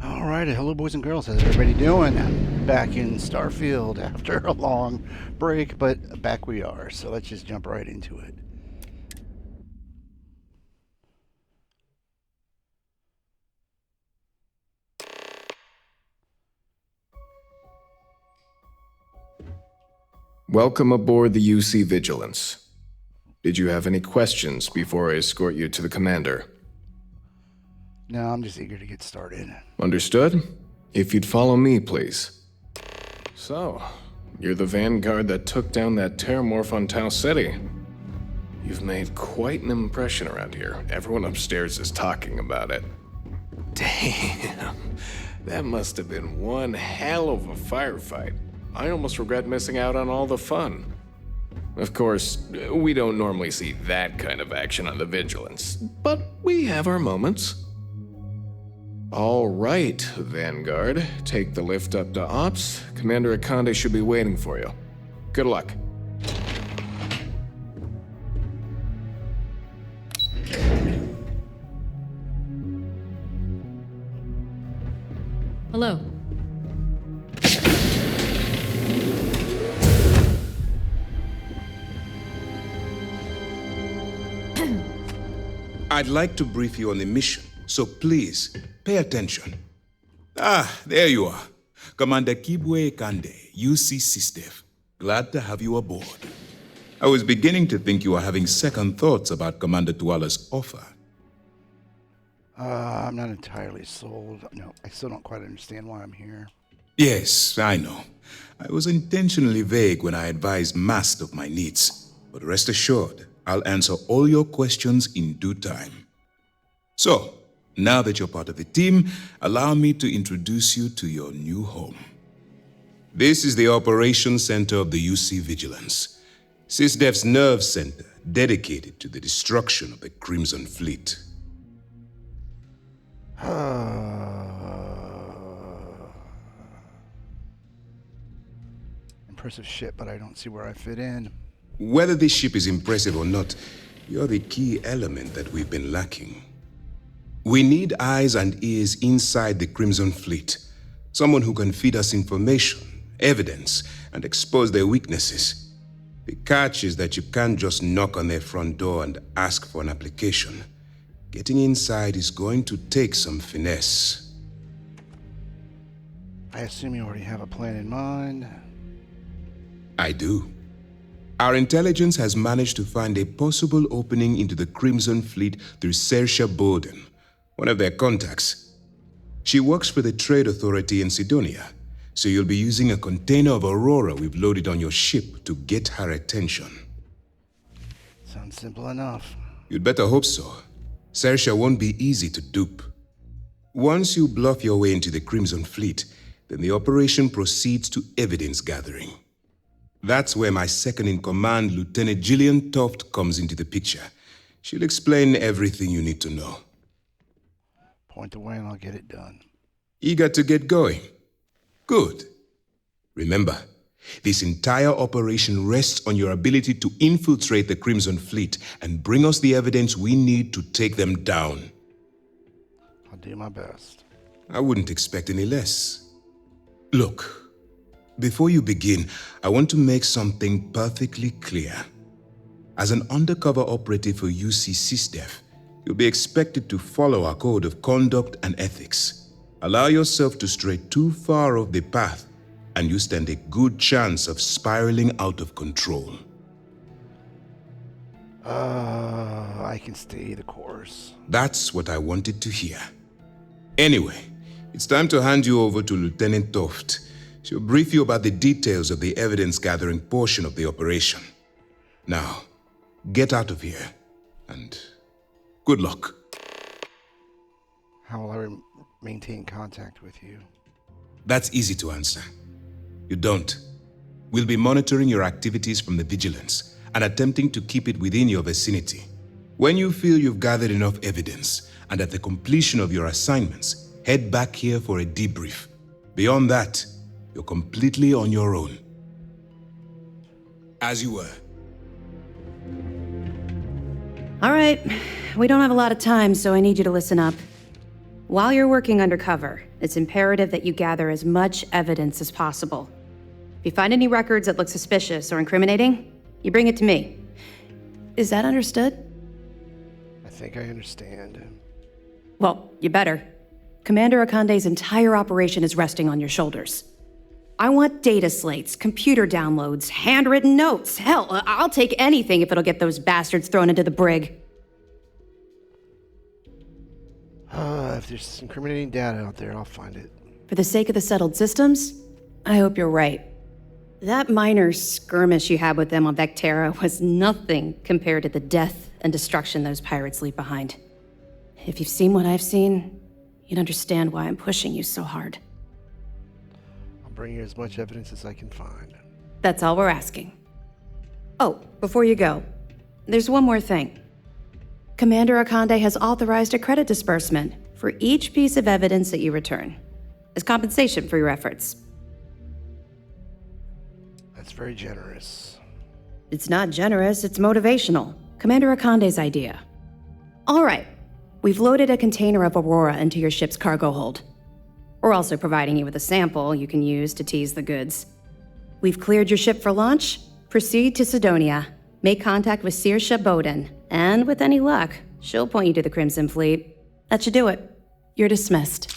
Alright, hello boys and girls, how's everybody doing? Back in Starfield after a long break, but back we are, so let's just jump right into it. Welcome aboard the UC Vigilance. Did you have any questions before I escort you to the commander? No, I'm just eager to get started. Understood? If you'd follow me, please. So, you're the vanguard that took down that terramorph on Tau City. You've made quite an impression around here. Everyone upstairs is talking about it. Damn, that must have been one hell of a firefight. I almost regret missing out on all the fun. Of course, we don't normally see that kind of action on the Vigilance, but we have our moments. All right, Vanguard. Take the lift up to Ops. Commander Ikande should be waiting for you. Good luck. Hello. I'd like to brief you on the mission, so please, pay attention. There you are. Commander Kibwe Ikande, UC SysDev. Glad to have you aboard. I was beginning to think you were having second thoughts about Commander Tuala's offer. I'm not entirely sold. No, I still don't quite understand why I'm here. Yes, I know. I was intentionally vague when I advised Mast of my needs, but rest assured, I'll answer all your questions in due time. So, now that you're part of the team, allow me to introduce you to your new home. This is the Operations Center of the UC Vigilance, SysDev's nerve center dedicated to the destruction of the Crimson Fleet. Impressive shit, but I don't see where I fit in. Whether this ship is impressive or not, you're the key element that we've been lacking. We need eyes and ears inside the Crimson Fleet. Someone who can feed us information, evidence, and expose their weaknesses. The catch is that you can't just knock on their front door and ask for an application. Getting inside is going to take some finesse. I assume you already have a plan in mind. I do. Our intelligence has managed to find a possible opening into the Crimson Fleet through Saoirse Bowden, one of their contacts. She works for the Trade Authority in Sidonia, so you'll be using a container of Aurora we've loaded on your ship to get her attention. Sounds simple enough. You'd better hope so. Saoirse won't be easy to dupe. Once you bluff your way into the Crimson Fleet, then the operation proceeds to evidence gathering. That's where my second-in-command, Lieutenant Gillian Toft, comes into the picture. She'll explain everything you need to know. Point the way and I'll get it done. Eager to get going? Good. Remember, this entire operation rests on your ability to infiltrate the Crimson Fleet and bring us the evidence we need to take them down. I'll do my best. I wouldn't expect any less. Look, before you begin, I want to make something perfectly clear. As an undercover operative for UC SysDev, you'll be expected to follow our code of conduct and ethics. Allow yourself to stray too far off the path, and you stand a good chance of spiraling out of control. I can stay the course. That's what I wanted to hear. Anyway, it's time to hand you over to Lieutenant Toft. She'll brief you about the details of the evidence-gathering portion of the operation. Now, get out of here, and good luck. How will I maintain contact with you? That's easy to answer. You don't. We'll be monitoring your activities from the Vigilance and attempting to keep it within your vicinity. When you feel you've gathered enough evidence and at the completion of your assignments, head back here for a debrief. Beyond that, you're completely on your own. As you were. All right. We don't have a lot of time, so I need you to listen up. While you're working undercover, it's imperative that you gather as much evidence as possible. If you find any records that look suspicious or incriminating, you bring it to me. Is that understood? I think I understand. Well, you better. Commander Ikande's entire operation is resting on your shoulders. I want data slates, computer downloads, handwritten notes. Hell, I'll take anything if it'll get those bastards thrown into the brig. If there's incriminating data out there, I'll find it. For the sake of the settled systems, I hope you're right. That minor skirmish you had with them on Vectera was nothing compared to the death and destruction those pirates leave behind. If you've seen what I've seen, you'd understand why I'm pushing you so hard. I'll bring you as much evidence as I can find. That's all we're asking. Oh, before you go, there's one more thing. Commander Ikande has authorized a credit disbursement for each piece of evidence that you return, as compensation for your efforts. That's very generous. It's not generous, it's motivational. Commander Ikande's idea. All right, we've loaded a container of Aurora into your ship's cargo hold. We're also providing you with a sample you can use to tease the goods. We've cleared your ship for launch. Proceed to Sidonia. Make contact with Saoirse Bowden, and with any luck, she'll point you to the Crimson Fleet. That should do it. You're dismissed.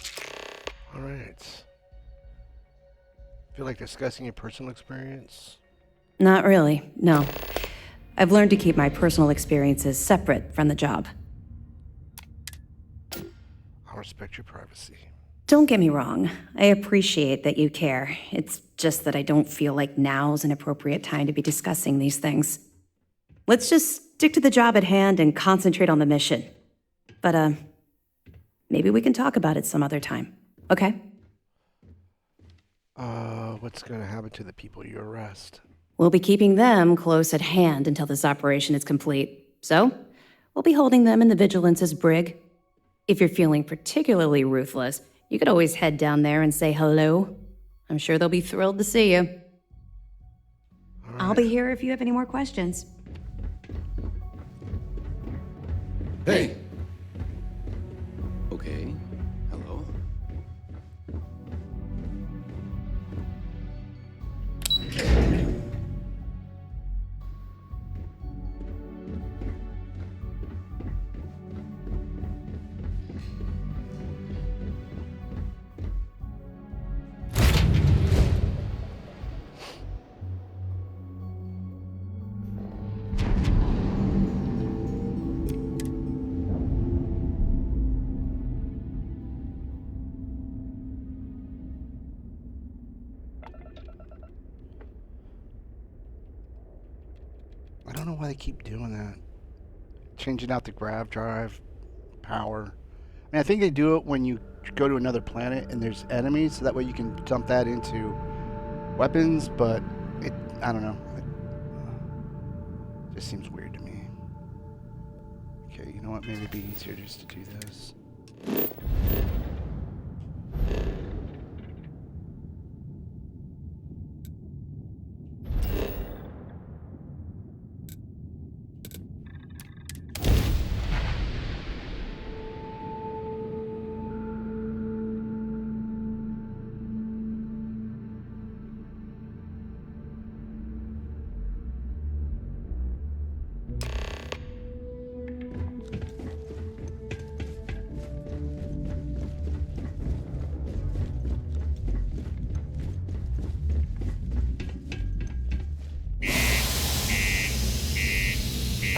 All right. Feel like discussing your personal experience? Not really, no. I've learned to keep my personal experiences separate from the job. I'll respect your privacy. Don't get me wrong, I appreciate that you care. It's just that I don't feel like now's an appropriate time to be discussing these things. Let's just stick to the job at hand and concentrate on the mission. But, maybe we can talk about it some other time, okay? What's gonna happen to the people you arrest? We'll be keeping them close at hand until this operation is complete. So, we'll be holding them in the Vigilance's brig. If you're feeling particularly ruthless, you could always head down there and say hello. I'm sure they'll be thrilled to see you. All right. I'll be here if you have any more questions. Hey. Okay. Hello. I don't know why they keep doing that. Changing out the grav drive power. I mean, I think they do it when you go to another planet and there's enemies, so that way you can dump that into weapons, but I don't know. It just seems weird to me. Okay, you know what? Maybe it'd be easier just to do this.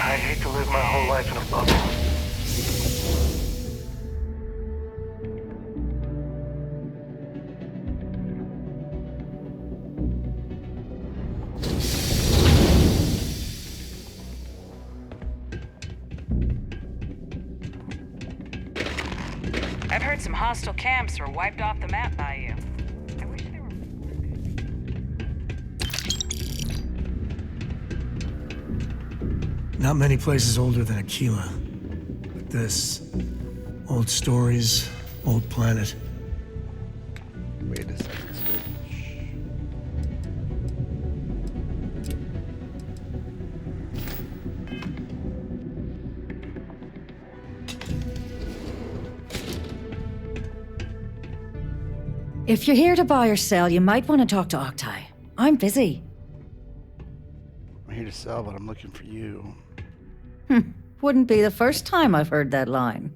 I'd hate to live my whole life in a bubble. I've heard some hostile camps were wiped off the map by you. I wish they were. Not many places older than Aquila. But this. Old stories, old planet. Wait a second. Switch. If you're here to buy or sell, you might want to talk to Octai. I'm busy. I'm here to sell, but I'm looking for you. Wouldn't be the first time I've heard that line.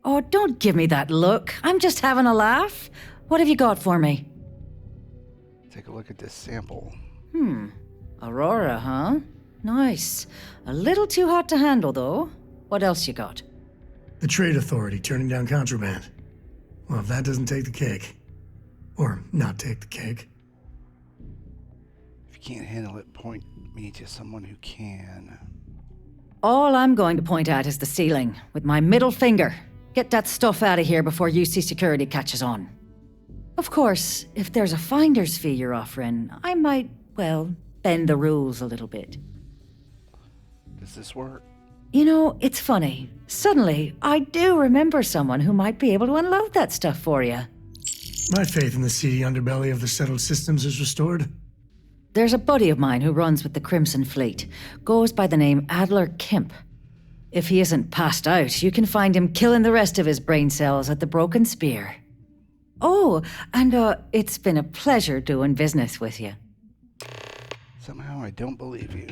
Oh, don't give me that look. I'm just having a laugh. What have you got for me? Take a look at this sample. Aurora, huh? Nice. A little too hot to handle, though. What else you got? The Trade Authority turning down contraband. Well, if that doesn't take the cake. Or not take the cake. If you can't handle it, point me to someone who can. All I'm going to point at is the ceiling, with my middle finger. Get that stuff out of here before UC security catches on. Of course, if there's a finder's fee you're offering, I might, well, bend the rules a little bit. Does this work? You know, it's funny. Suddenly, I do remember someone who might be able to unload that stuff for you. My faith in the seedy underbelly of the settled systems is restored. There's a buddy of mine who runs with the Crimson Fleet. Goes by the name Adler Kemp. If he isn't passed out, you can find him killing the rest of his brain cells at the Broken Spear. Oh, and it's been a pleasure doing business with you. Somehow I don't believe you.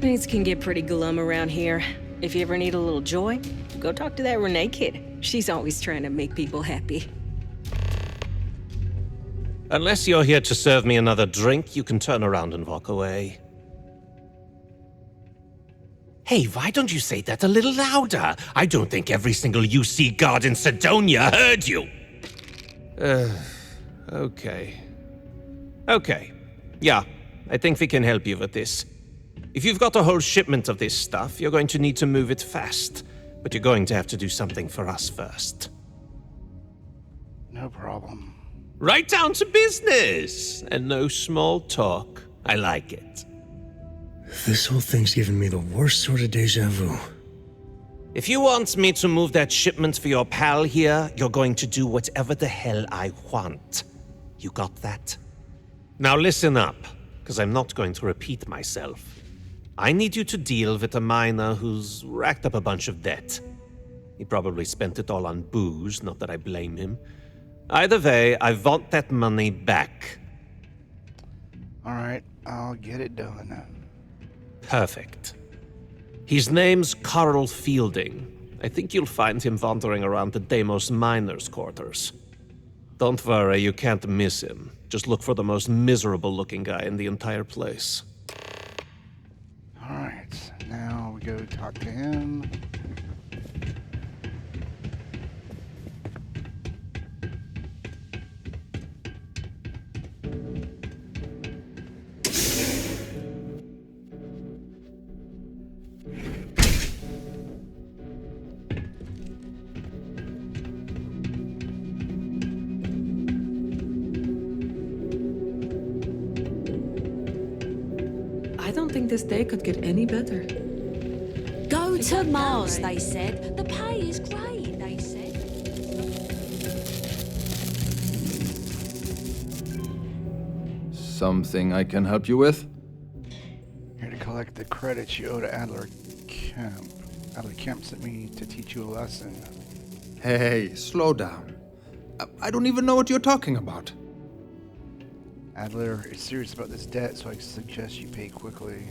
Things can get pretty glum around here. If you ever need a little joy, go talk to that Renee kid. She's always trying to make people happy. Unless you're here to serve me another drink, you can turn around and walk away. Hey, why don't you say that a little louder? I don't think every single UC guard in Sidonia heard you. Okay. Okay. Yeah, I think we can help you with this. If you've got a whole shipment of this stuff, you're going to need to move it fast. But you're going to have to do something for us first. No problem. Right down to business! And no small talk. I like it. This whole thing's giving me the worst sort of deja vu. If you want me to move that shipment for your pal here, you're going to do whatever the hell I want. You got that? Now listen up, because I'm not going to repeat myself. I need you to deal with a miner who's racked up a bunch of debt. He probably spent it all on booze, not that I blame him. Either way, I want that money back. Alright, I'll get it done. Perfect. His name's Carl Fielding. I think you'll find him wandering around the Deimos miners' quarters. Don't worry, you can't miss him. Just look for the most miserable-looking guy in the entire place. Alright, now we go talk to him. I don't think this day could get any better. Go to Mars, they said. The pay is great, they said. Something I can help you with? Here to collect the credits you owe to Adler Kemp. Adler Kemp sent me to teach you a lesson. Hey, slow down. I don't even know what you're talking about. Adler is serious about this debt, so I suggest you pay quickly.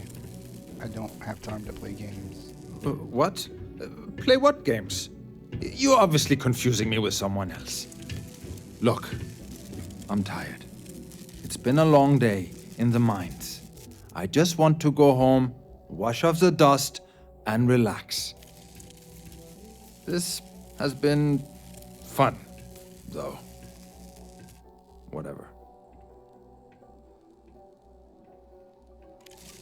I don't have time to play games. What? Play what games? You're obviously confusing me with someone else. Look, I'm tired. It's been a long day in the mines. I just want to go home, wash off the dust, and relax. This has been fun, though. Whatever.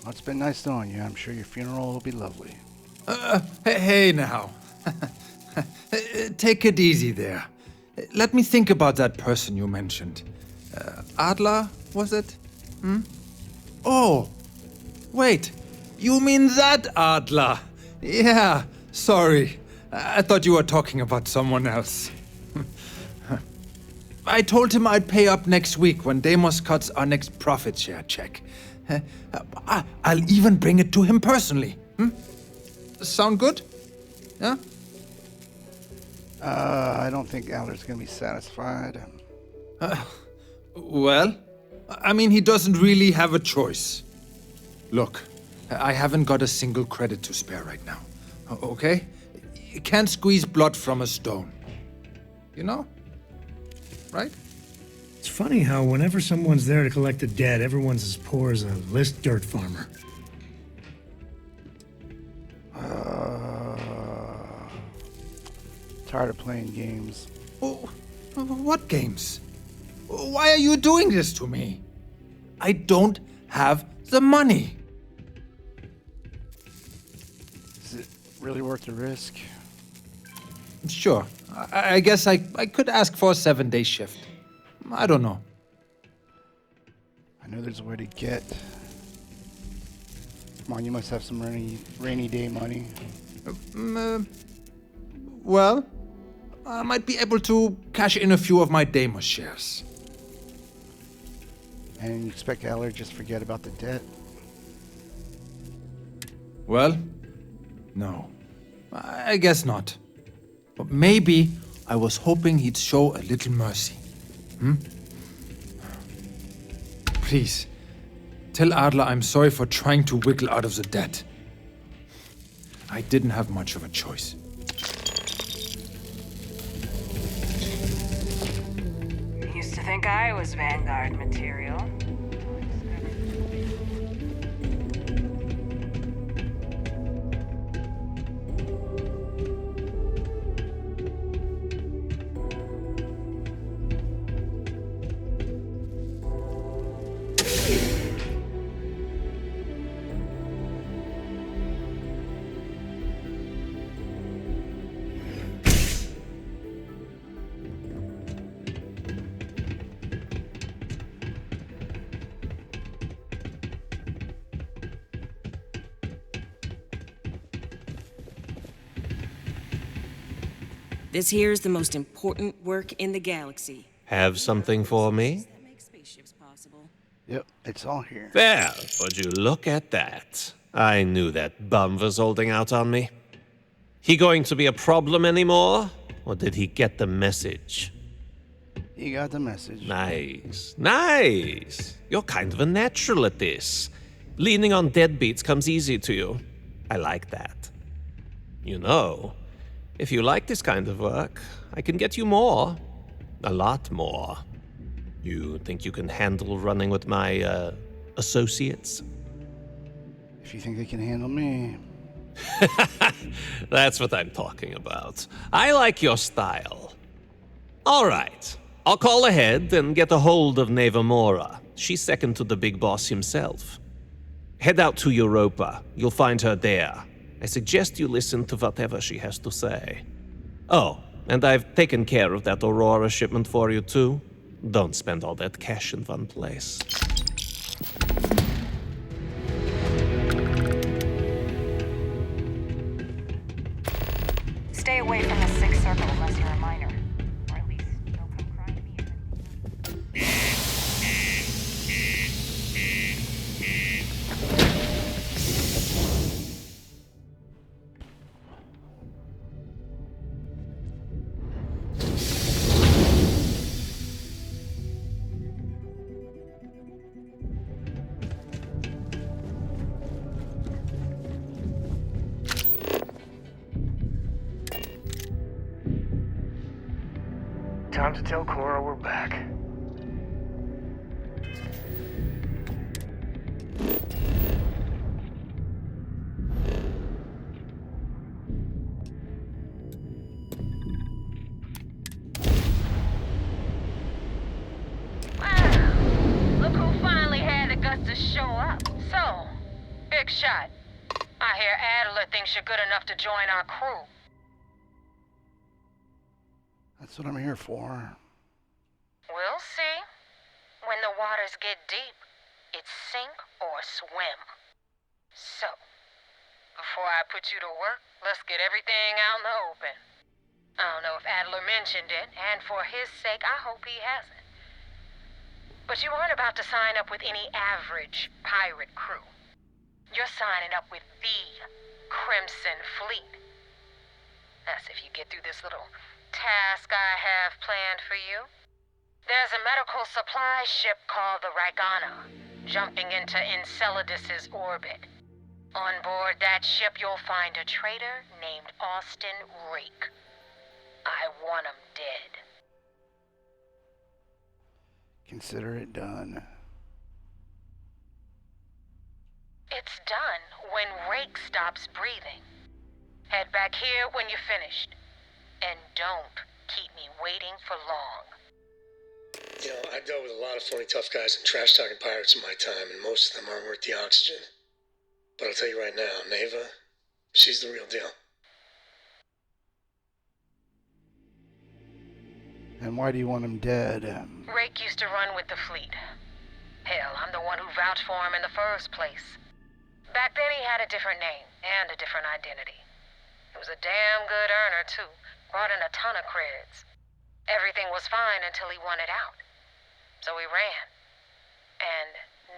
Well, it's been nice knowing you. I'm sure your funeral will be lovely. Hey now. Take it easy there. Let me think about that person you mentioned. Adler, was it? Oh, wait. You mean that Adler? Yeah, sorry. I thought you were talking about someone else. I told him I'd pay up next week when Deimos cuts our next profit share check. I'll even bring it to him personally. Sound good? Yeah? I don't think Adler's gonna be satisfied. Well, I mean, he doesn't really have a choice. Look, I haven't got a single credit to spare right now. Okay? You can't squeeze blood from a stone. You know? Right? It's funny how whenever someone's there to collect the debt, everyone's as poor as a list dirt farmer. Tired of playing games. Oh, what games? Why are you doing this to me? I don't have the money. Is it really worth the risk? Sure. I guess I could ask for a 7-day shift. I don't know. I know there's a way to get. Come on, you must have some rainy day money. Well, I might be able to cash in a few of my Deimos shares. And you expect Adler to just forget about the debt? Well, no. I guess not. But maybe I was hoping he'd show a little mercy. Please, tell Adler I'm sorry for trying to wiggle out of the debt. I didn't have much of a choice. Used to think I was Vanguard material. This here's the most important work in the galaxy. Have something for me? That makes spaceships possible. Yep, it's all here. Well, would you look at that? I knew that bum was holding out on me. He going to be a problem anymore? Or did he get the message? You got the message. Nice. Nice. You're kind of a natural at this. Leaning on deadbeats comes easy to you. I like that. You know, if you like this kind of work, I can get you more. A lot more. You think you can handle running with my, associates? If you think they can handle me. That's what I'm talking about. I like your style. All right. I'll call ahead and get a hold of Neva Mora. She's second to the big boss himself. Head out to Europa. You'll find her there. I suggest you listen to whatever she has to say. Oh, and I've taken care of that Aurora shipment for you too. Don't spend all that cash in one place. Stay away from the Sixth Circle unless you're a minor. Or at least don't come crying to me. Time to tell Cora we're back. Look who finally had the guts to show up. So, big shot. I hear Adler thinks you're good enough to join our crew. That's what I'm here for. We'll see. When the waters get deep, it's sink or swim. So, before I put you to work, let's get everything out in the open. I don't know if Adler mentioned it, and for his sake, I hope he hasn't. But you aren't about to sign up with any average pirate crew. You're signing up with the Crimson Fleet. That's if you get through this little task I have planned for you. There's a medical supply ship called the Ragana, jumping into Enceladus's orbit. On board that ship, you'll find a traitor named Austin Rake. I want him dead. Consider it done. It's done when Rake stops breathing. Head back here when you're finished. And don't keep me waiting for long. You know, I dealt with a lot of phony tough guys and trash-talking pirates in my time, and most of them aren't worth the oxygen. But I'll tell you right now, Neva, she's the real deal. And why do you want him dead? Rake used to run with the fleet. Hell, I'm the one who vouched for him in the first place. Back then he had a different name and a different identity. He was a damn good earner, too. Brought in a ton of creds. Everything was fine until he wanted out. So he ran. And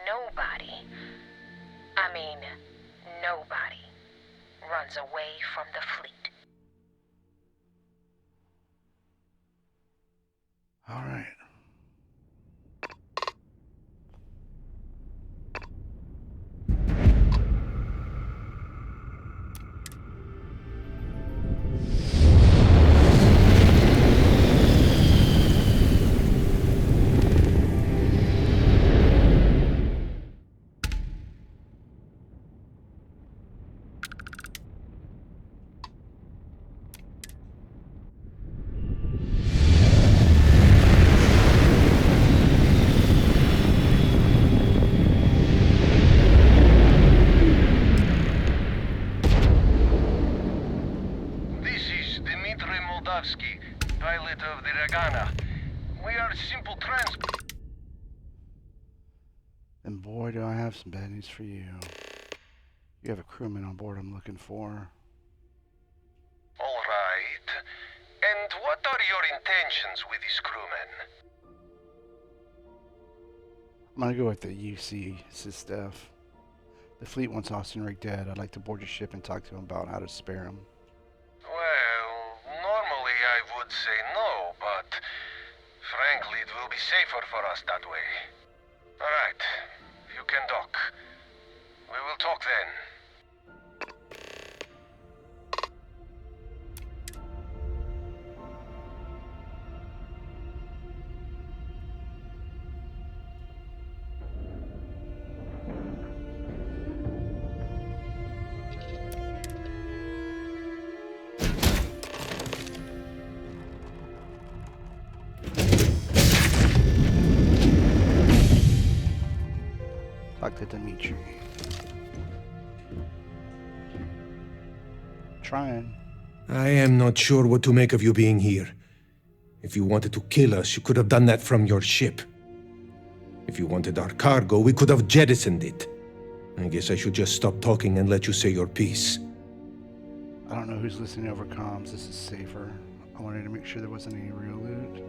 nobody, I mean, nobody, runs away from the fleet. All right. Pilot of the Ragana. We are simple transport. And boy, do I have some bad news for you. You have a crewman on board I'm looking for. All right. And what are your intentions with this crewman? I'm gonna go with the UC Sysdef. The fleet wants Austin Rake dead. I'd like to board your ship and talk to him about how to spare him. Well, normally I would say no, but frankly it will be safer for us that way. Alright, you can dock. We will talk then. Talk to Dimitri. Trying. I am not sure what to make of you being here. If you wanted to kill us, you could have done that from your ship. If you wanted our cargo, we could have jettisoned it. I guess I should just stop talking and let you say your piece. I don't know who's listening over comms. This is safer. I wanted to make sure there wasn't any real loot.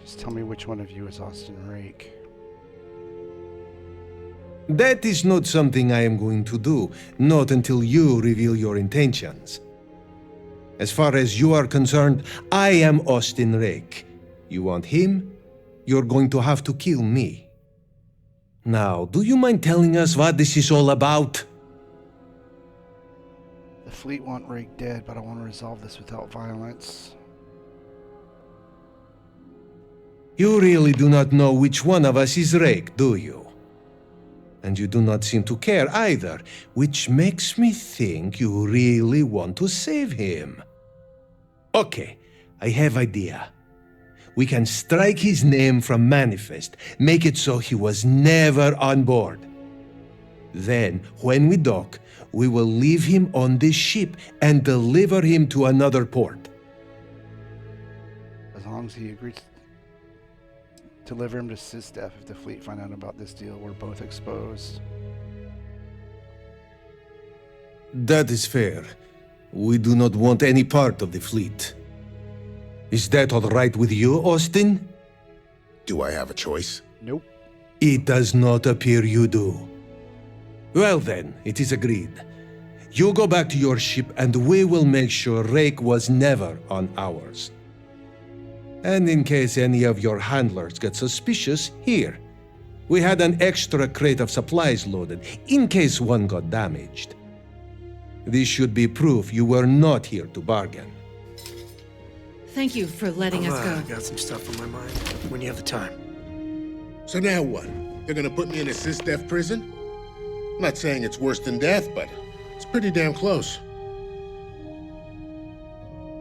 Just tell me which one of you is Austin Rake. That is not something I am going to do, not until you reveal your intentions. As far as you are concerned, I am Austin Rake. You want him? You're going to have to kill me. Now, do you mind telling us what this is all about? The fleet want Rake dead, but I want to resolve this without violence. You really do not know which one of us is Rake, do you? And you do not seem to care either, which makes me think you really want to save him. Okay, I have idea. We can strike his name from Manifest, make it so he was never on board. Then, when we dock, we will leave him on this ship and deliver him to another port. As long as he agrees to deliver him to Sysdef if the fleet find out about this deal, we're both exposed. That is fair. We do not want any part of the fleet. Is that all right with you, Austin? Do I have a choice? Nope. It does not appear you do. Well then, it is agreed. You go back to your ship and we will make sure Rake was never on ours. And in case any of your handlers get suspicious, here. We had an extra crate of supplies loaded, in case one got damaged. This should be proof you were not here to bargain. Thank you for letting us go. I've got some stuff on my mind. When you have the time. So now what? They're gonna put me in a sys-def prison? I'm not saying it's worse than death, but it's pretty damn close.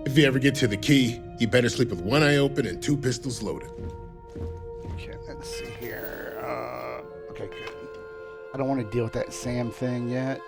If you ever get to the key, you better sleep with one eye open and 2 pistols loaded. Okay, let's see here. Okay, good. I don't want to deal with that Sam thing yet.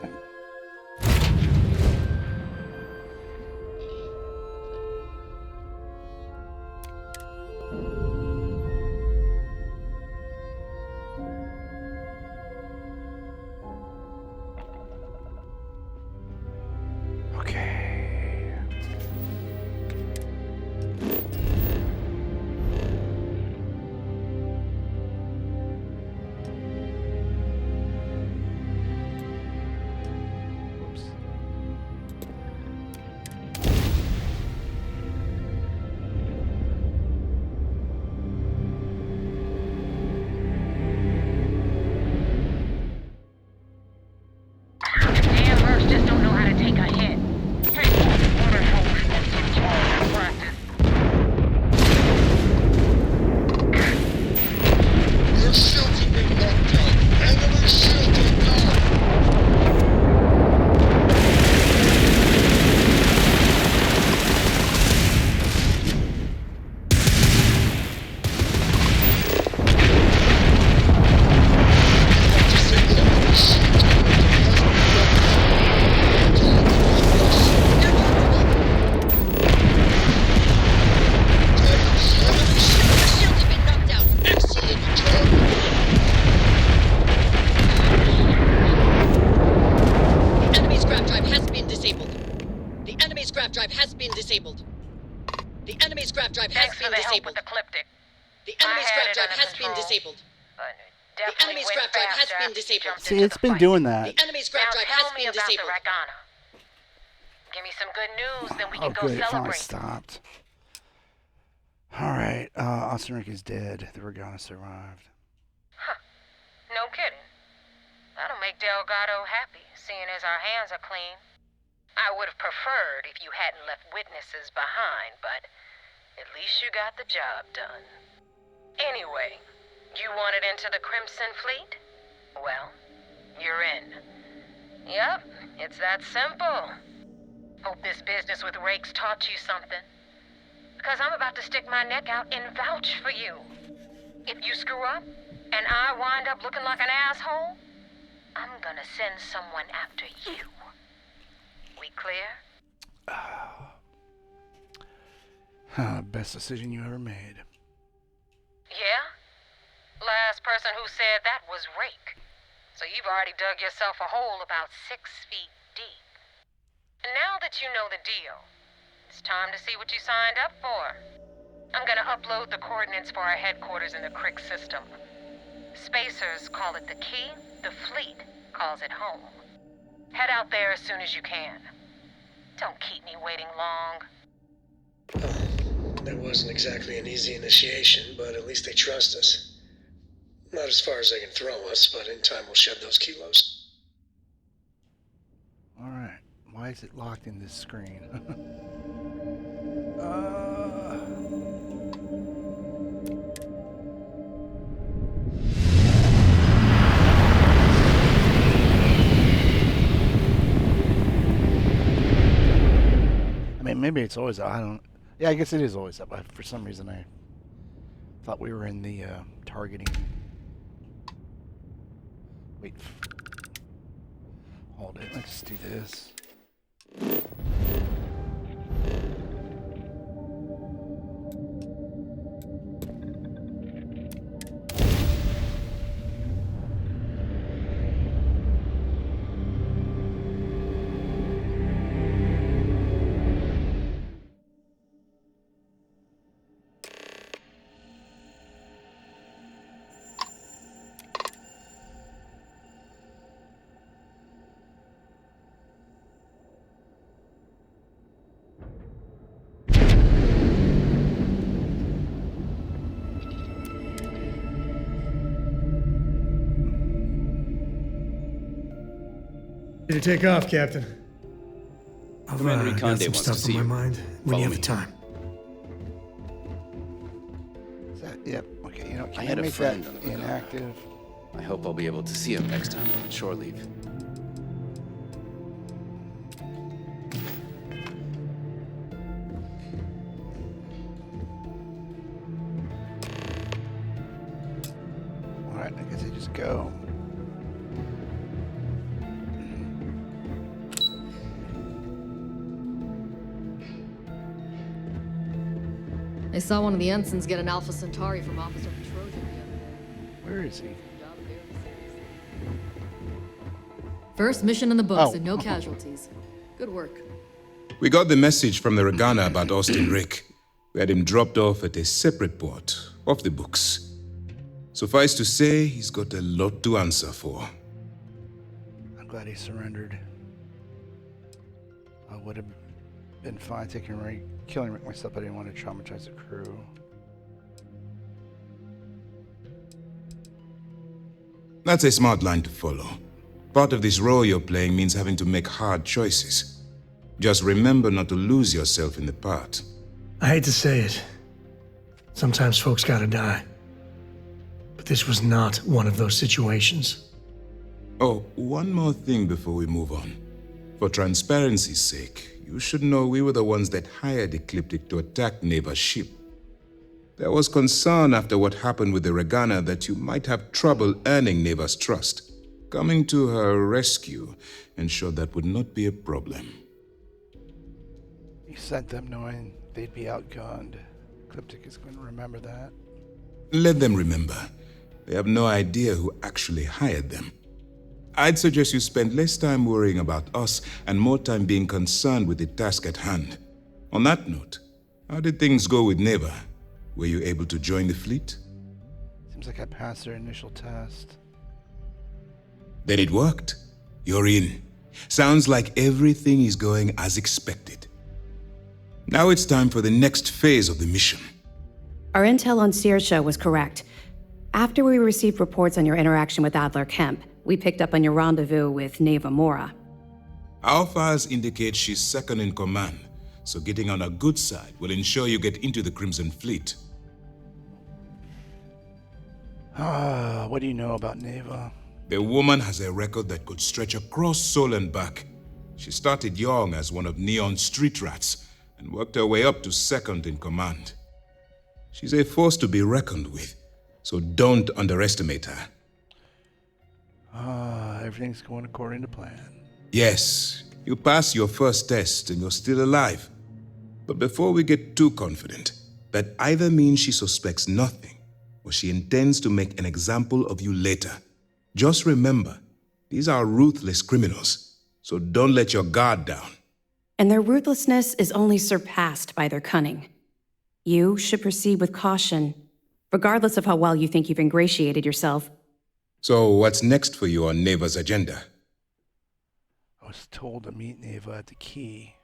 See, it's been doing that. The enemy's scrap drive has been disabled. Give me some good news, then we can go good. It finally celebrate. stopped. Alright, Austin Rake is dead. The Regana survived. Huh. No kidding. That'll make Delgado happy, seeing as our hands are clean. I would have preferred if you hadn't left witnesses behind, but at least you got the job done. Anyway, you wanted into the Crimson Fleet? Well, you're in. Yep, it's that simple. Hope this business with Rake's taught you something. Because I'm about to stick my neck out and vouch for you. If you screw up, and I wind up looking like an asshole, I'm gonna send someone after you. We clear? Best decision you ever made. Yeah? Last person who said that was Rake. So you've already dug yourself a hole about 6 feet deep. And now that you know the deal, it's time to see what you signed up for. I'm gonna upload the coordinates for our headquarters in the Crick system. Spacers call it the Key, the Fleet calls it home. Head out there as soon as you can. Don't keep me waiting long. That wasn't exactly an easy initiation, but at least they trust us. Not as far as they can throw us, but in time we'll shed those kilos. Alright. Why is it locked in this screen? I mean, maybe it's always up. I don't... Yeah, I guess it is always up. For some reason, I thought we were in the targeting... Wait. Hold it. Let's do this. Ready to take off, Captain. I've Commander got Ikande some wants stuff to on see my you. mind when you Follow have the me. time. Is that, yep. Okay, you know, I can I had a make friend that on the Rake. inactive? I hope I'll be able to see him next time on shore leave. Alright, I guess I just go. I saw one of the ensigns get an Alpha Centauri from Officer Petrosian the other day. Where is he? First mission in the books Oh. and no casualties. Good work. We got the message from the Regana about Austin Rake. We had him dropped off at a separate port, off the books. Suffice to say, he's got a lot to answer for. I'm glad he surrendered. I would have been fine killing Rick myself, but I didn't want to traumatize the crew. That's a smart line to follow. Part of this role you're playing means having to make hard choices. Just remember not to lose yourself in the part. I hate to say it. Sometimes folks gotta die. But this was not one of those situations. Oh, one more thing before we move on. For transparency's sake, you should know we were the ones that hired Ecliptic to attack Neva's ship. There was concern after what happened with the Regana that you might have trouble earning Neva's trust. Coming to her rescue ensured that would not be a problem. He sent them knowing they'd be outgunned. Ecliptic is going to remember that. Let them remember. They have no idea who actually hired them. I'd suggest you spend less time worrying about us and more time being concerned with the task at hand. On that note, how did things go with Neva? Were you able to join the fleet? Seems like I passed their initial test. Then it worked. You're in. Sounds like everything is going as expected. Now it's time for the next phase of the mission. Our intel on Saoirse was correct. After we received reports on your interaction with Adler Kemp, we picked up on your rendezvous with Neva Mora. Our files indicate she's second in command, so getting on her good side will ensure you get into the Crimson Fleet. What do you know about Neva? The woman has a record that could stretch across Sol and back. She started young as one of Neon's street rats and worked her way up to second in command. She's a force to be reckoned with, so don't underestimate her. Everything's going according to plan. Yes, you passed your first test and you're still alive. But before we get too confident, that either means she suspects nothing or she intends to make an example of you later. Just remember, these are ruthless criminals, so don't let your guard down. And their ruthlessness is only surpassed by their cunning. You should proceed with caution, regardless of how well you think you've ingratiated yourself. So what's next for you on Neva's agenda? I was told to meet Neva at the Key.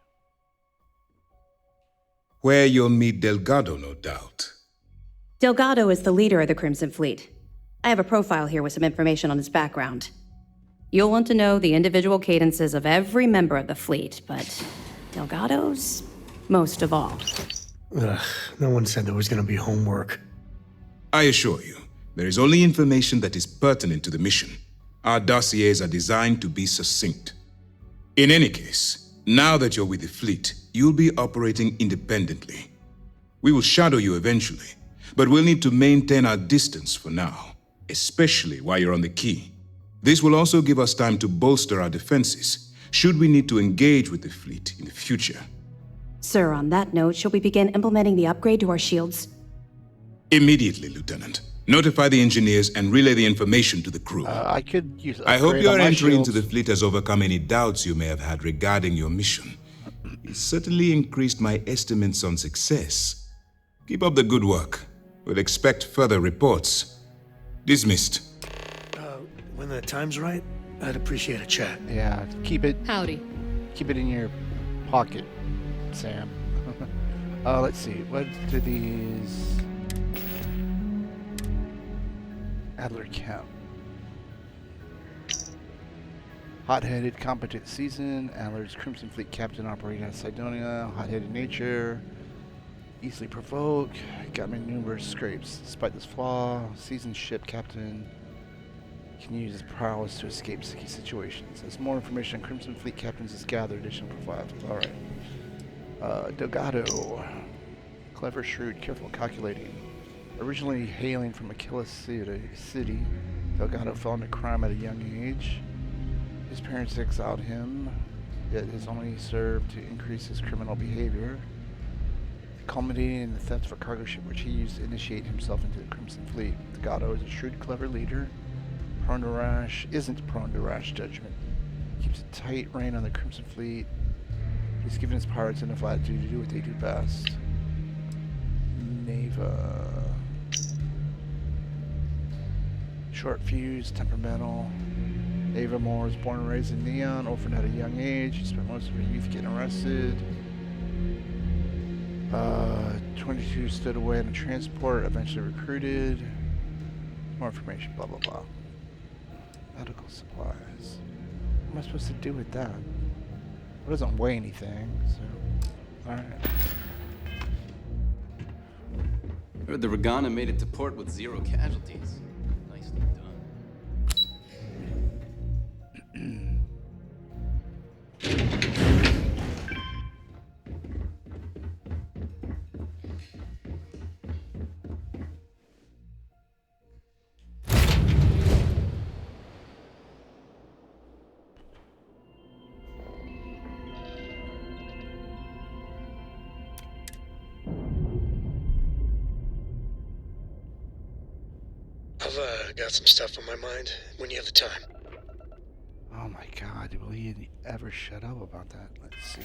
Where you'll meet Delgado, no doubt. Delgado is the leader of the Crimson Fleet. I have a profile here with some information on his background. You'll want to know the individual cadences of every member of the fleet, but Delgado's most of all. Ugh, no one said there was gonna be homework. I assure you, there is only information that is pertinent to the mission. Our dossiers are designed to be succinct. In any case, now that you're with the fleet, you'll be operating independently. We will shadow you eventually, but we'll need to maintain our distance for now, especially while you're on the Key. This will also give us time to bolster our defenses, should we need to engage with the fleet in the future. Sir, on that note, shall we begin implementing the upgrade to our shields? Immediately, Lieutenant. Notify the engineers and relay the information to the crew. I could use. I hope upgrade your on my entry into shields. the fleet has overcome any doubts you may have had regarding your mission. It certainly increased my estimates on success. Keep up the good work. We'll expect further reports. Dismissed. When the time's right, I'd appreciate a chat. Yeah, keep it. Howdy. Keep it in your pocket, Sam. Let's see. What do these Adler Kemp? Hot-headed, competent season. Adler's Crimson Fleet captain operating out of Cydonia. Hot-headed nature. Easily provoke. Got me numerous scrapes. Despite this flaw, seasoned ship captain can use his prowess to escape sticky situations. As more information on Crimson Fleet captains is gathered, additional profiles. Alright. Delgado. Clever, shrewd, careful, calculating. Originally hailing from Achilles City, Delgado fell into crime at a young age. His parents exiled him, yet has only served to increase his criminal behavior, culminating in the theft of a cargo ship which he used to initiate himself into the Crimson Fleet. Delgado is a shrewd, clever leader, isn't prone to rash judgment. Keeps a tight rein on the Crimson Fleet. He's given his pirates enough latitude to do what they do best. Neva. Short fuse, temperamental. Ava Moore was born and raised in Neon, orphaned at a young age. She spent most of her youth getting arrested. 22 stood away on a transport, eventually recruited. More information, blah, blah, blah. Medical supplies. What am I supposed to do with that? It doesn't weigh anything, so... Alright. Heard the Regana made it to port with 0 casualties. Nicely done. I've got some stuff on my mind when you have the time. Oh my god, will he ever shut up about that? Let's see.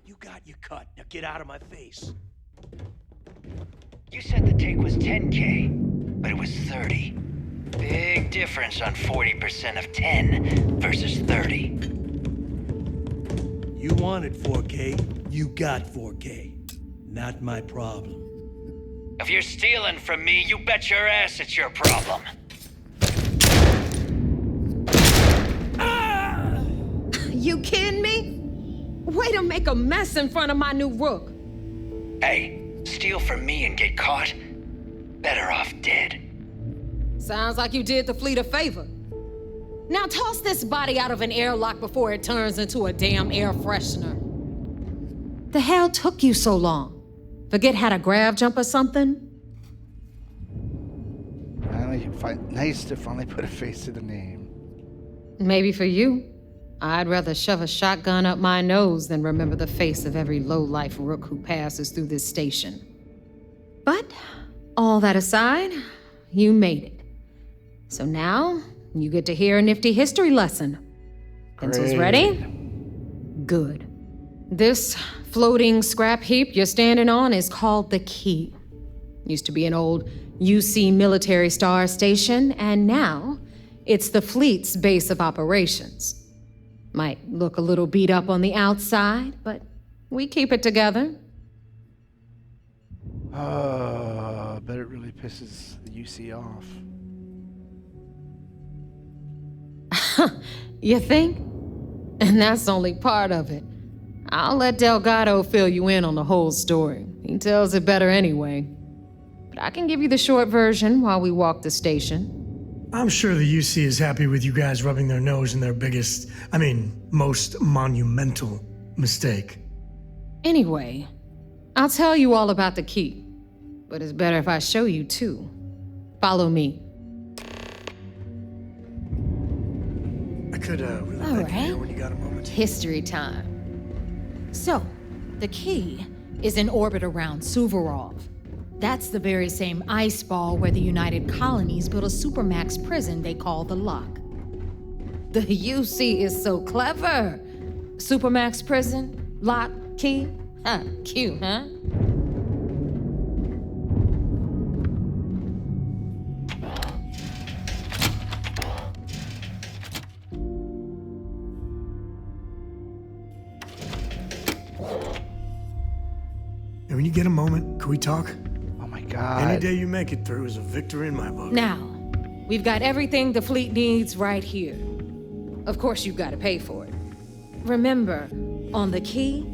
You got your cut. Now get out of my face. You said the take was 10K, but it was 30. Big difference on 40% of 10 versus 30. You wanted 4K, you got 4K. Not my problem. If you're stealing from me, you bet your ass it's your problem. You kidding me? Way to make a mess in front of my new rook. Hey, steal from me and get caught? Better off dead. Sounds like you did the fleet a favor. Now toss this body out of an airlock before it turns into a damn air freshener. The hell took you so long? Forget how to grav jump or something? Nice to finally put a face to the name. Maybe for you. I'd rather shove a shotgun up my nose than remember the face of every low-life rook who passes through this station. But, all that aside, you made it. So now, you get to hear a nifty history lesson. Pencils ready? Good. This floating scrap heap you're standing on is called the Key. Used to be an old UC military star station, and now it's the fleet's base of operations. Might look a little beat up on the outside, but we keep it together. Bet it really pisses the UC off. You think? And that's only part of it. I'll let Delgado fill you in on the whole story. He tells it better anyway. but I can give you the short version while we walk the station. I'm sure the UC is happy with you guys rubbing their nose in their most monumental mistake. Anyway, I'll tell you all about the key, but it's better if I show you too. Follow me. I could relay that here when you got a moment. History time. So, the key is in orbit around Suvorov. That's the very same ice ball where the United Colonies built a supermax prison they call the Lock. The UC is so clever. Supermax prison, lock, key. Huh, cute, huh? And when you get a moment, could we talk? Oh my God. Any day you make it through is a victory in my book. Now, we've got everything the fleet needs right here. Of course, you've got to pay for it. Remember, on the key,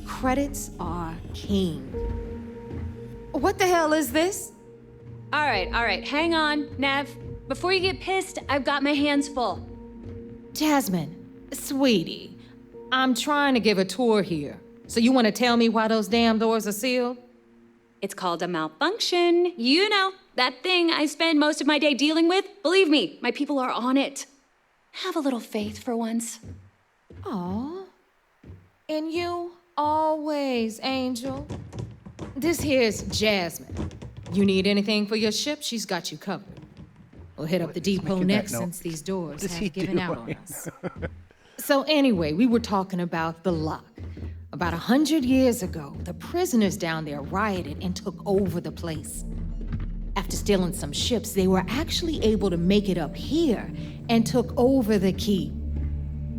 credits are king. What the hell is this? All right, hang on, Nev. Before you get pissed, I've got my hands full. Jasmine, sweetie, I'm trying to give a tour here. So you want to tell me why those damn doors are sealed? It's called a malfunction. You know, that thing I spend most of my day dealing with. Believe me, my people are on it. Have a little faith for once. Aw. And you always, Angel. This here's Jasmine. You need anything for your ship, she's got you covered. We'll hit up the depot next since these doors have given out on us. So anyway, we were talking about the Lock. About 100 years ago, the prisoners down there rioted and took over the place. After stealing some ships, they were actually able to make it up here and took over the key.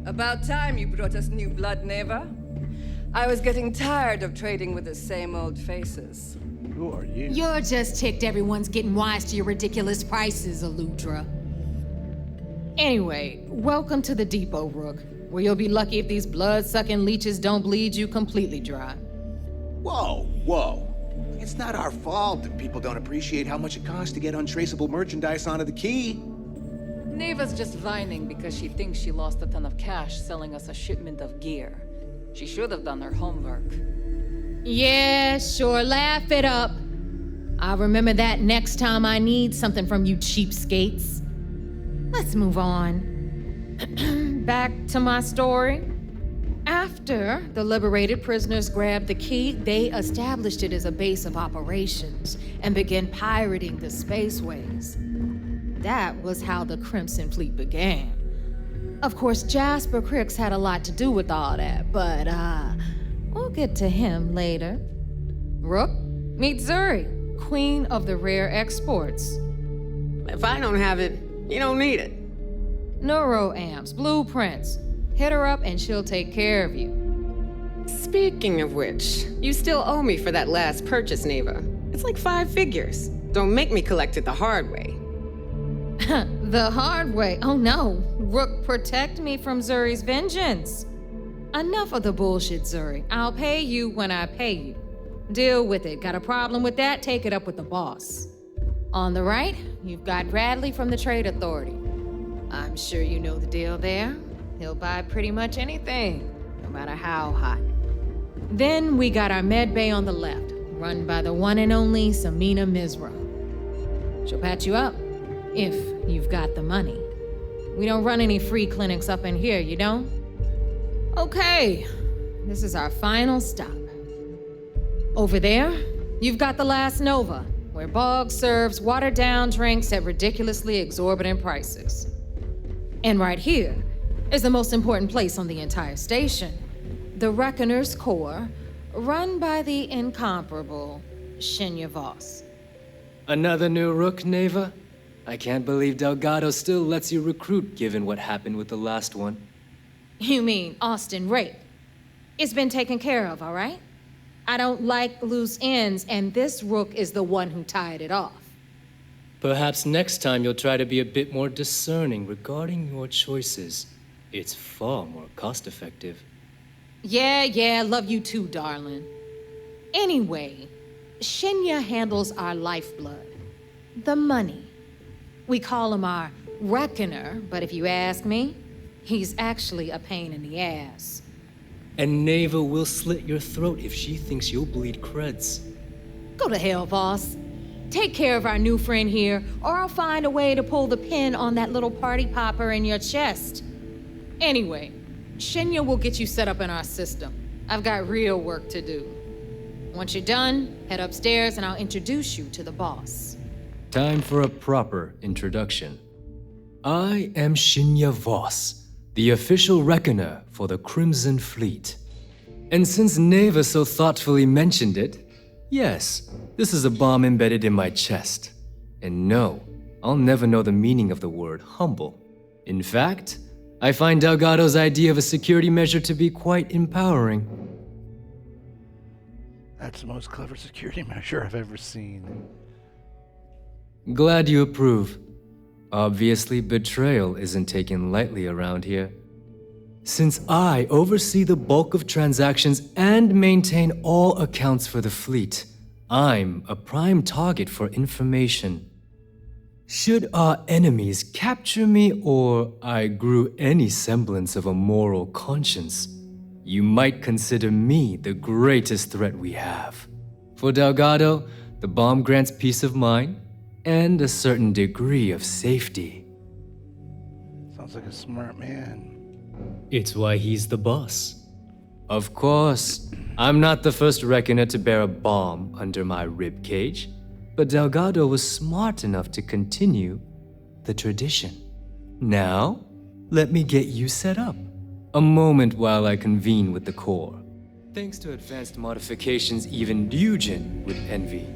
About time you brought us new blood, Neva. I was getting tired of trading with the same old faces. Who are you? You're just ticked everyone's getting wise to your ridiculous prices, Aludra. Anyway, welcome to the depot, Rook, where you'll be lucky if these blood-sucking leeches don't bleed you completely dry. Whoa. It's not our fault that people don't appreciate how much it costs to get untraceable merchandise onto the key. Neva's just whining because she thinks she lost a ton of cash selling us a shipment of gear. She should have done her homework. Yeah, sure, laugh it up. I'll remember that next time I need something from you cheapskates. Let's move on. Back to my story. After the liberated prisoners grabbed the key, they established it as a base of operations and began pirating the spaceways. That was how the Crimson Fleet began. Of course, Jasper Cricks had a lot to do with all that, but we'll get to him later. Rook, meet Zuri, queen of the rare exports. If I don't have it, you don't need it. Neuroamps, blueprints. Hit her up and she'll take care of you. Speaking of which, you still owe me for that last purchase, Neva. It's like 5 figures. Don't make me collect it the hard way. The hard way? Oh no. Rook, protect me from Zuri's vengeance. Enough of the bullshit, Zuri. I'll pay you when I pay you. Deal with it. Got a problem with that? Take it up with the boss. On the right, you've got Bradley from the Trade Authority. I'm sure you know the deal there. He'll buy pretty much anything, no matter how hot. Then we got our med bay on the left, run by the one and only Samina Mizra. She'll patch you up, if you've got the money. We don't run any free clinics up in here, you don't? Okay, this is our final stop. Over there, you've got the Last Nova, where Bog serves watered-down drinks at ridiculously exorbitant prices. And right here is the most important place on the entire station, the Reckoner's Core, run by the incomparable Shinya Voss. Another new Rook, Neva? I can't believe Delgado still lets you recruit given what happened with the last one. You mean Austin Rake? It's been taken care of, all right? I don't like loose ends, and this Rook is the one who tied it off. Perhaps next time you'll try to be a bit more discerning regarding your choices. It's far more cost-effective. Yeah, love you too, darling. Anyway, Shinya handles our lifeblood, the money. We call him our reckoner, but if you ask me, he's actually a pain in the ass. And Neva will slit your throat if she thinks you'll bleed creds. Go to hell, boss. Take care of our new friend here, or I'll find a way to pull the pin on that little party popper in your chest. Anyway, Shinya will get you set up in our system. I've got real work to do. Once you're done, head upstairs and I'll introduce you to the boss. Time for a proper introduction. I am Shinya Voss, the official reckoner for the Crimson Fleet. And since Neva so thoughtfully mentioned it, yes, this is a bomb embedded in my chest. And no, I'll never know the meaning of the word humble. In fact, I find Delgado's idea of a security measure to be quite empowering. That's the most clever security measure I've ever seen. Glad you approve. Obviously, betrayal isn't taken lightly around here. Since I oversee the bulk of transactions and maintain all accounts for the fleet, I'm a prime target for information. Should our enemies capture me or I grew any semblance of a moral conscience, you might consider me the greatest threat we have. For Delgado, the bomb grants peace of mind and a certain degree of safety. Sounds like a smart man. It's why he's the boss. Of course, I'm not the first reckoner to bear a bomb under my rib cage, but Delgado was smart enough to continue the tradition. Now, let me get you set up. A moment while I convene with the core. Thanks to advanced modifications even Dugin would envy,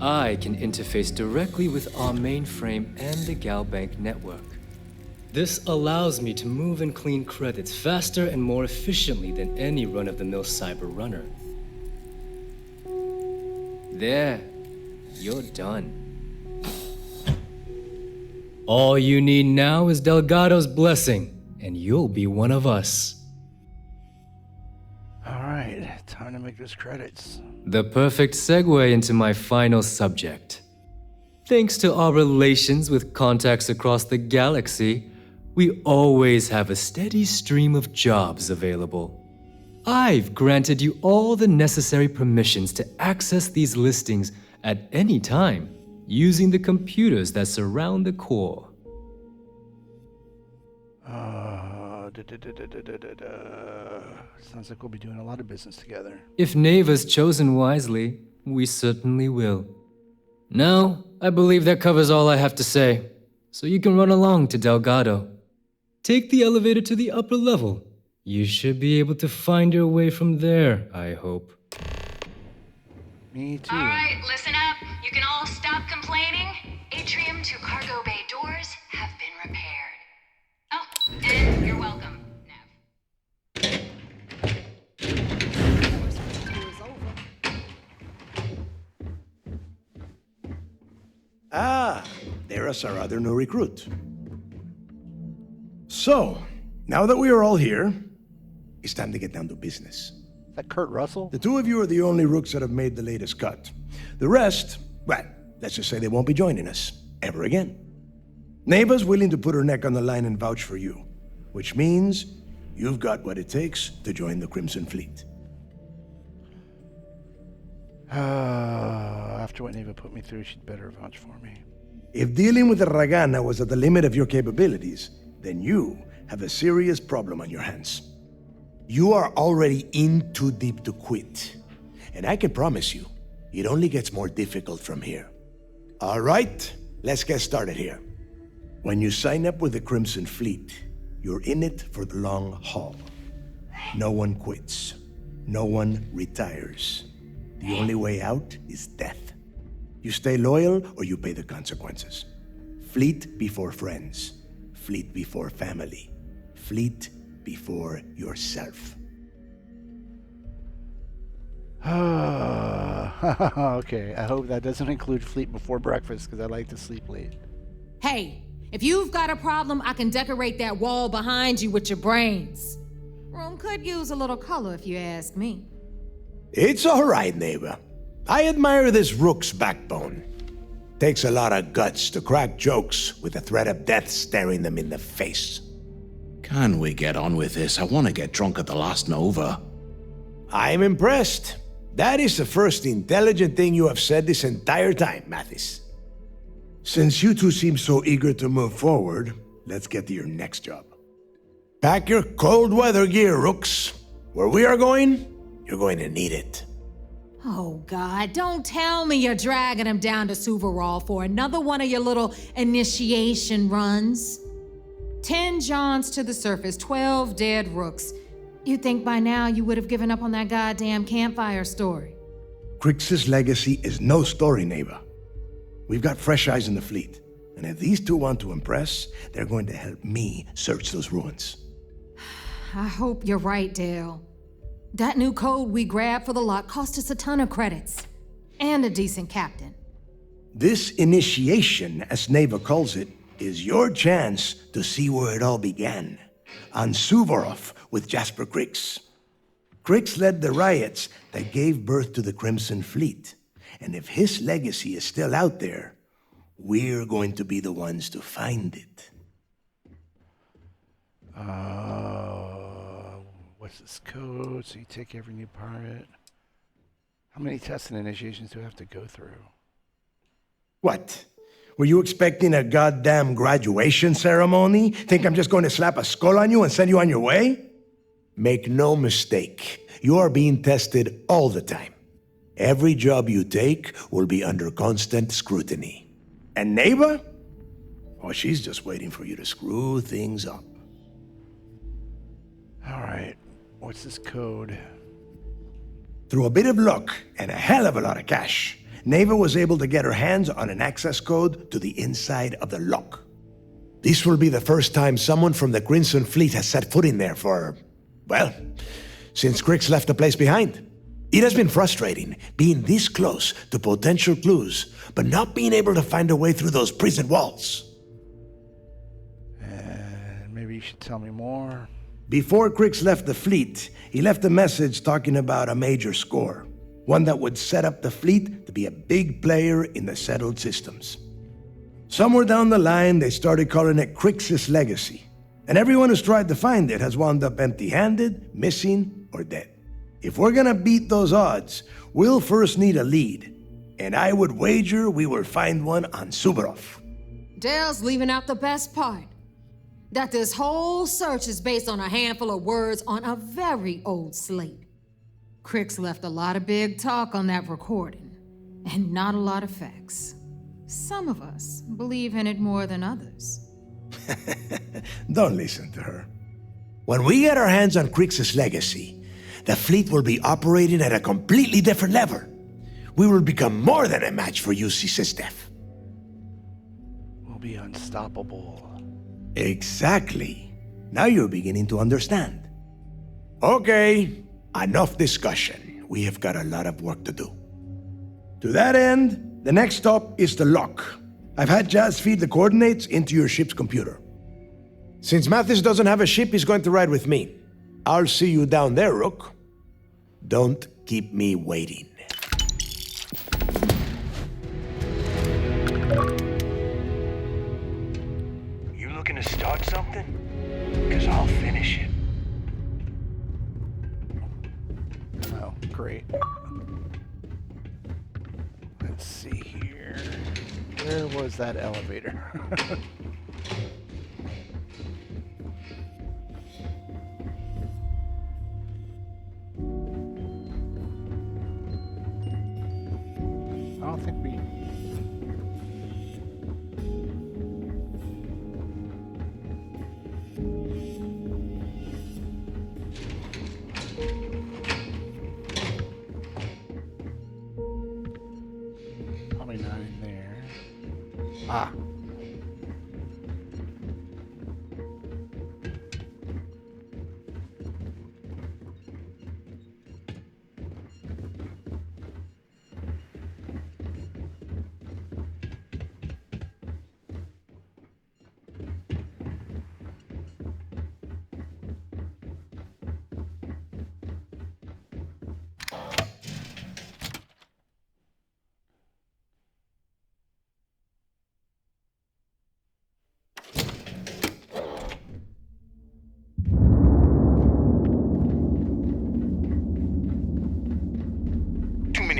I can interface directly with our mainframe and the Galbank network. This allows me to move and clean credits faster and more efficiently than any run-of-the-mill cyber runner. There, you're done. All you need now is Delgado's blessing, and you'll be one of us. All right, time to make those credits. The perfect segue into my final subject. Thanks to our relations with contacts across the galaxy, we always have a steady stream of jobs available. I've granted you all the necessary permissions to access these listings at any time, using the computers that surround the core. Sounds like we'll be doing a lot of business together. If Neva's chosen wisely, we certainly will. Now, I believe that covers all I have to say, so you can run along to Delgado. Take the elevator to the upper level. You should be able to find your way from there, I hope. Me too. All right, listen up. You can all stop complaining. Atrium to cargo bay doors have been repaired. Oh, and you're welcome, Nev. Ah, there's our other new recruit. So, now that we are all here, it's time to get down to business. Is that Kurt Russell? The two of you are the only rooks that have made the latest cut. The rest, well, let's just say they won't be joining us ever again. Neva's willing to put her neck on the line and vouch for you, which means you've got what it takes to join the Crimson Fleet. After what Neva put me through, she'd better vouch for me. If dealing with the Ragana was at the limit of your capabilities, then you have a serious problem on your hands. You are already in too deep to quit. And I can promise you, it only gets more difficult from here. All right, let's get started here. When you sign up with the Crimson Fleet, you're in it for the long haul. No one quits. No one retires. The only way out is death. You stay loyal or you pay the consequences. Fleet before friends. Fleet before family. Fleet before yourself. Okay, I hope that doesn't include Fleet before breakfast, because I like to sleep late. Hey, if you've got a problem, I can decorate that wall behind you with your brains. Room could use a little color if you ask me. It's all right, neighbor. I admire this Rook's backbone. Takes a lot of guts to crack jokes with the threat of death staring them in the face. Can we get on with this? I want to get drunk at the last Nova. I'm impressed. That is the first intelligent thing you have said this entire time, Mathis. Since you two seem so eager to move forward, let's get to your next job. Pack your cold weather gear, Rooks. Where we are going, you're going to need it. Oh, God, don't tell me you're dragging him down to Suvarol for another one of your little initiation runs. 10 Johns to the surface, 12 dead Rooks. You'd think by now you would have given up on that goddamn campfire story. Crix's legacy is no story, neighbor. We've got fresh eyes in the fleet, and if these two want to impress, they're going to help me search those ruins. I hope you're right, Dale. That new code we grabbed for the lock cost us a ton of credits. And a decent captain. This initiation, as Neva calls it, is your chance to see where it all began. On Suvorov with Jasper Crix. Crix led the riots that gave birth to the Crimson Fleet. And if his legacy is still out there, we're going to be the ones to find it. What's this code? So you take every new pirate. How many tests and initiations do I have to go through? What? Were you expecting a goddamn graduation ceremony? Think I'm just going to slap a skull on you and send you on your way? Make no mistake, you are being tested all the time. Every job you take will be under constant scrutiny. And Neva? Oh, she's just waiting for you to screw things up. All right. What's this code? Through a bit of luck and a hell of a lot of cash, Neva was able to get her hands on an access code to the inside of the lock. This will be the first time someone from the Crimson Fleet has set foot in there for, well, since Crix left the place behind. It has been frustrating being this close to potential clues, but not being able to find a way through those prison walls. And maybe you should tell me more. Before Crix left the fleet, he left a message talking about a major score. One that would set up the fleet to be a big player in the settled systems. Somewhere down the line, they started calling it Crix's legacy. And everyone who's tried to find it has wound up empty-handed, missing, or dead. If we're gonna beat those odds, we'll first need a lead. And I would wager we will find one on Suvorov. Dale's leaving out the best part. That this whole search is based on a handful of words on a very old slate. Crix left a lot of big talk on that recording, and not a lot of facts. Some of us believe in it more than others. Don't listen to her. When we get our hands on Crix's legacy, the fleet will be operating at a completely different level. We will become more than a match for UC Systef. We'll be unstoppable. Exactly. Now you're beginning to understand. Okay, enough discussion. We have got a lot of work to do. To that end, the next stop is the lock. I've had Jazz feed the coordinates into your ship's computer. Since Mathis doesn't have a ship, he's going to ride with me. I'll see you down there, Rook. Don't keep me waiting. You looking to start something? Because I'll finish it. Oh, great. Let's see here. Where was that elevator? I don't think we... Probably not in there. Ah.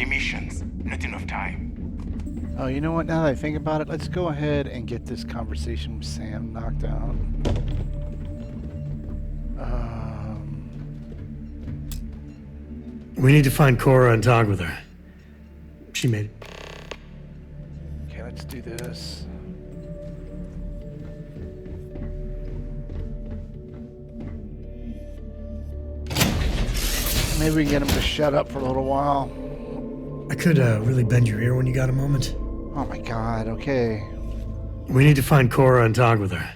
many missions, not enough time. Oh, you know what? Now that I think about it, let's go ahead and get this conversation with Sam knocked out. We need to find Cora and talk with her. She made it. Okay, let's do this. Maybe we can get him to shut up for a little while. I could really bend your ear when you got a moment. Oh my god, okay. We need to find Cora and talk with her.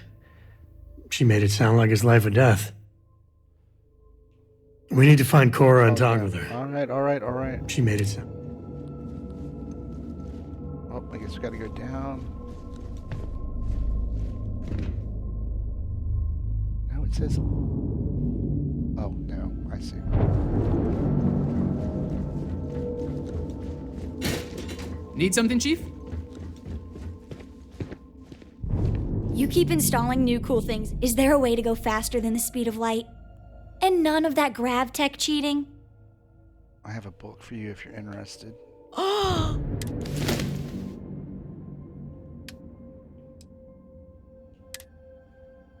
She made it sound like it's life or death. We need to find Cora and talk with her. Alright. She made it sound. Oh, I guess we gotta go down. Now it says... Oh, no, I see. Need something, Chief? You keep installing new cool things. Is there a way to go faster than the speed of light? And none of that grav tech cheating? I have a book for you if you're interested.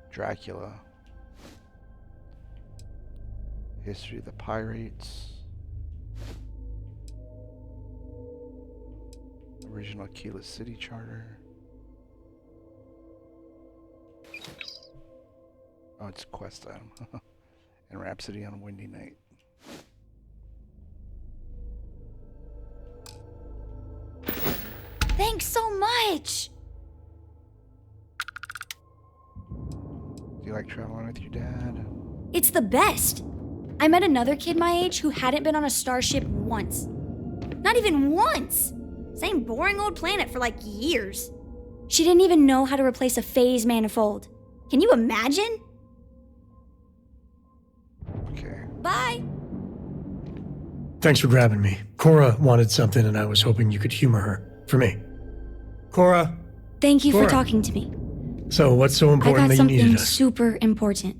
Dracula. History of the Pirates. Original Keyless City Charter. Oh, it's a quest item. And Rhapsody on a Windy Night. Thanks so much! Do you like traveling with your dad? It's the best! I met another kid my age who hadn't been on a starship once. Not even once! Same boring old planet for like years. She didn't even know how to replace a phase manifold. Can you imagine? Okay. Bye! Thanks for grabbing me. Cora wanted something and I was hoping you could humor her. For me. Cora! Thank you Cora. for talking to me. So, what's so I important got that you needed something us? super important.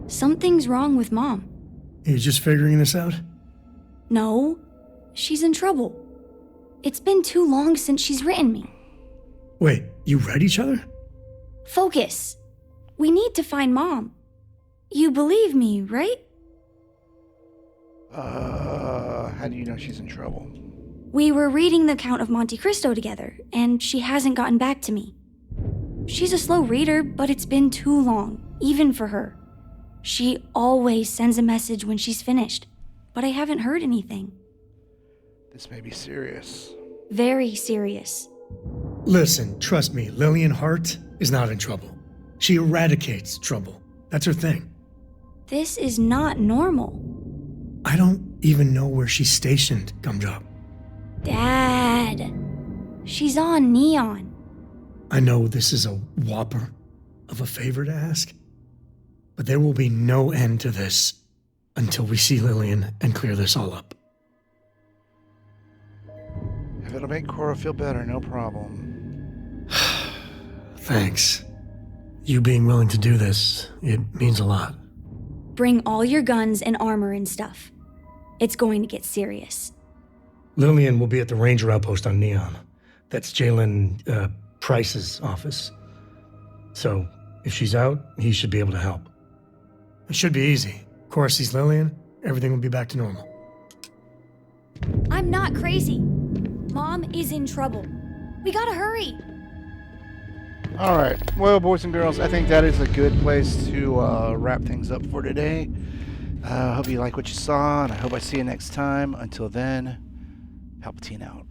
Something's wrong with Mom. You just figuring this out? No, she's in trouble. It's been too long since she's written me. Wait, you read each other? Focus. We need to find Mom. You believe me, right? How do you know she's in trouble? We were reading the Count of Monte Cristo together, and she hasn't gotten back to me. She's a slow reader, but it's been too long, even for her. She always sends a message when she's finished, but I haven't heard anything. This may be serious. Very serious. Listen, trust me, Lillian Hart is not in trouble. She eradicates trouble. That's her thing. This is not normal. I don't even know where she's stationed, Gumdrop. Dad. She's on Neon. I know this is a whopper of a favor to ask, but there will be no end to this until we see Lillian and clear this all up. If it'll make Cora feel better, no problem. Thanks. You being willing to do this, it means a lot. Bring all your guns and armor and stuff. It's going to get serious. Lillian will be at the Ranger outpost on Neon. That's Jalen Price's office. So, if she's out, he should be able to help. It should be easy. Cora sees Lillian, everything will be back to normal. I'm not crazy. Mom is in trouble. We gotta hurry. Alright, well, boys and girls, I think that is a good place to wrap things up for today. I hope you like what you saw, and I hope I see you next time. Until then, PalpyTeen out.